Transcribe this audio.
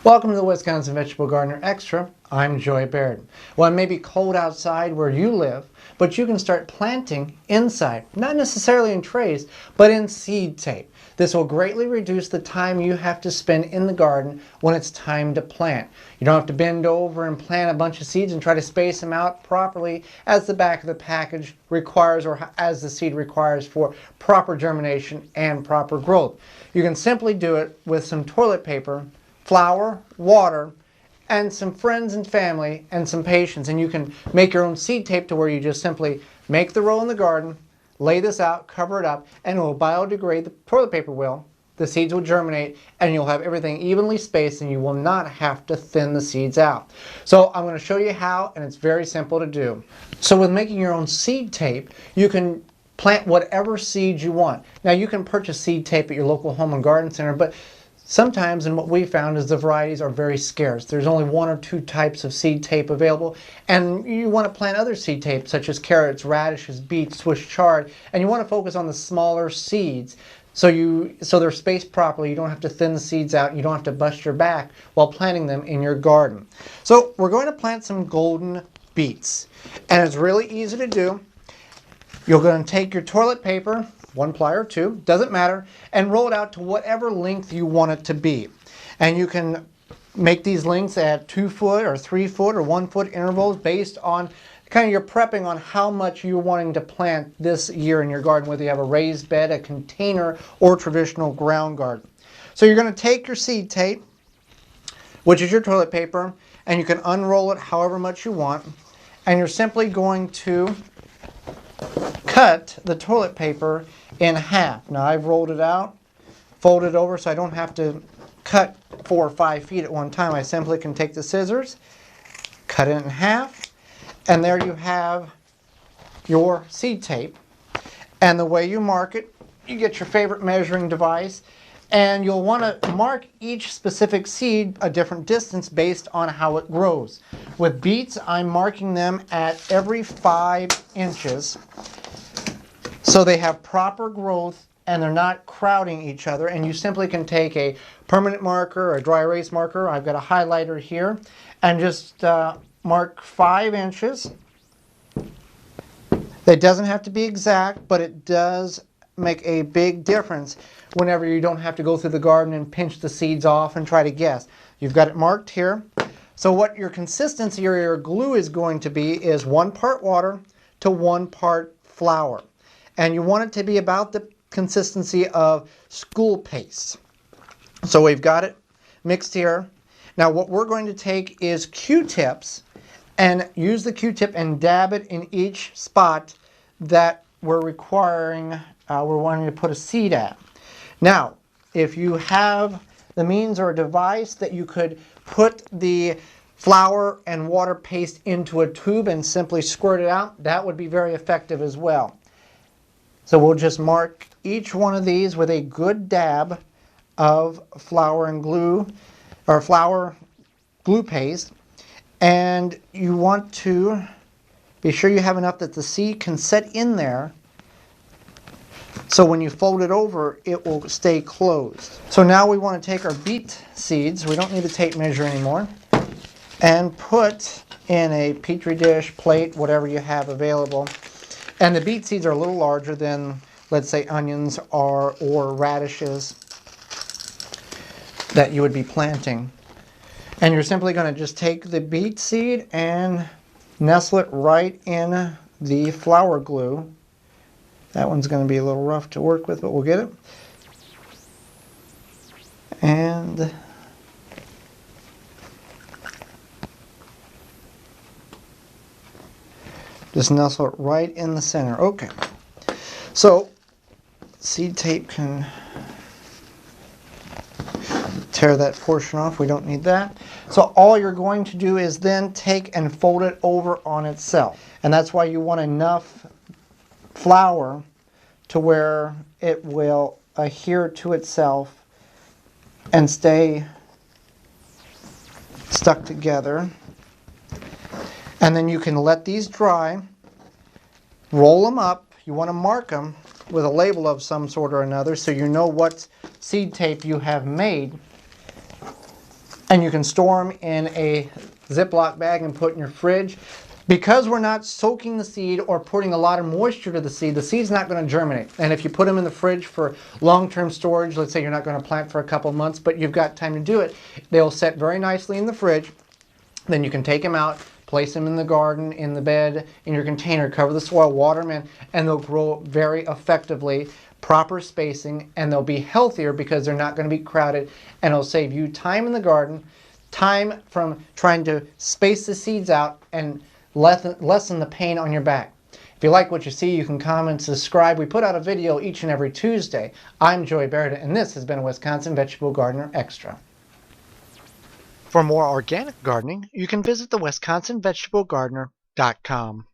Welcome to the Wisconsin Vegetable Gardener Extra. I'm Joy Baird. Well, it may be cold outside where you live, but you can start planting inside, not necessarily in trays, but in seed tape. This will greatly reduce the time you have to spend in the garden when it's time to plant. You don't have to bend over and plant a bunch of seeds and try to space them out properly as the back of the package requires or as the seed requires for proper germination and proper growth. You can simply do it with some toilet paper, flour, water, and some friends and family and some patience, and you can make your own seed tape to where you just simply make the roll in the garden, lay this out, cover it up, and it will biodegrade. The toilet paper will. The seeds will germinate, and you'll have everything evenly spaced, and you will not have to thin the seeds out. So I'm going to show you how, and it's very simple to do. So with making your own seed tape, you can plant whatever seeds you want. Now you can purchase seed tape at your local home and garden center, but sometimes, and what we found is the varieties are very scarce. There's only one or two types of seed tape available, and you want to plant other seed tape such as carrots, radishes, beets, Swiss chard, and you want to focus on the smaller seeds so they're spaced properly. You don't have to thin the seeds out. You don't have to bust your back while planting them in your garden. So we're going to plant some golden beets, and it's really easy to do. You're going to take your toilet paper, one ply or two, doesn't matter, and roll it out to whatever length you want it to be. And you can make these lengths at 2 foot or 3 foot or 1 foot intervals based on kind of your prepping on how much you're wanting to plant this year in your garden, whether you have a raised bed, a container, or traditional ground garden. So you're going to take your seed tape, which is your toilet paper, and you can unroll it however much you want, and you're simply going to cut the toilet paper in half. Now I've rolled it out, folded it over so I don't have to cut 4 or 5 feet at one time. I simply can take the scissors, cut it in half, and there you have your seed tape. And the way you mark it, you get your favorite measuring device, and you'll want to mark each specific seed a different distance based on how it grows. With beets, I'm marking them at every 5 inches. So they have proper growth and they're not crowding each other, and you simply can take a permanent marker or a dry erase marker. I've got a highlighter here, and just mark 5 inches. It doesn't have to be exact, but it does make a big difference whenever you don't have to go through the garden and pinch the seeds off and try to guess. You've got it marked here. So what your consistency or your glue is going to be is 1 part water to 1 part flour. And you want it to be about the consistency of school paste. So we've got it mixed here. Now what we're going to take is Q-tips and use the Q-tip and dab it in each spot that we're wanting to put a seed at. Now, if you have the means or a device that you could put the flour and water paste into a tube and simply squirt it out, that would be very effective as well. So we'll just mark each one of these with a good dab of flour and glue, or flour glue paste, and you want to be sure you have enough that the seed can set in there, so when you fold it over it will stay closed. So now we want to take our beet seeds, we don't need a tape measure anymore, and put in a petri dish, plate, whatever you have available. And the beet seeds are a little larger than, let's say, onions or radishes that you would be planting. And you're simply going to just take the beet seed and nestle it right in the flour glue. That one's going to be a little rough to work with, but we'll get it. And just nestle it right in the center. Okay. So seed tape can tear that portion off. We don't need that. So all you're going to do is then take and fold it over on itself. And that's why you want enough flour to where it will adhere to itself and stay stuck together. And then you can let these dry, roll them up. You want to mark them with a label of some sort or another so you know what seed tape you have made. And you can store them in a Ziploc bag and put in your fridge. Because we're not soaking the seed or putting a lot of moisture to the seed's not going to germinate. And if you put them in the fridge for long-term storage, let's say you're not going to plant for a couple months, but you've got time to do it, they'll set very nicely in the fridge. Then you can take them out, place them in the garden, in the bed, in your container, cover the soil, water them in, and they'll grow very effectively, proper spacing, and they'll be healthier because they're not going to be crowded, and it'll save you time in the garden, time from trying to space the seeds out, and lessen the pain on your back. If you like what you see, you can comment, subscribe. We put out a video each and every Tuesday. I'm Joey Barrett, and this has been a Wisconsin Vegetable Gardener Extra. For more organic gardening, you can visit the WisconsinVegetableGardener.com.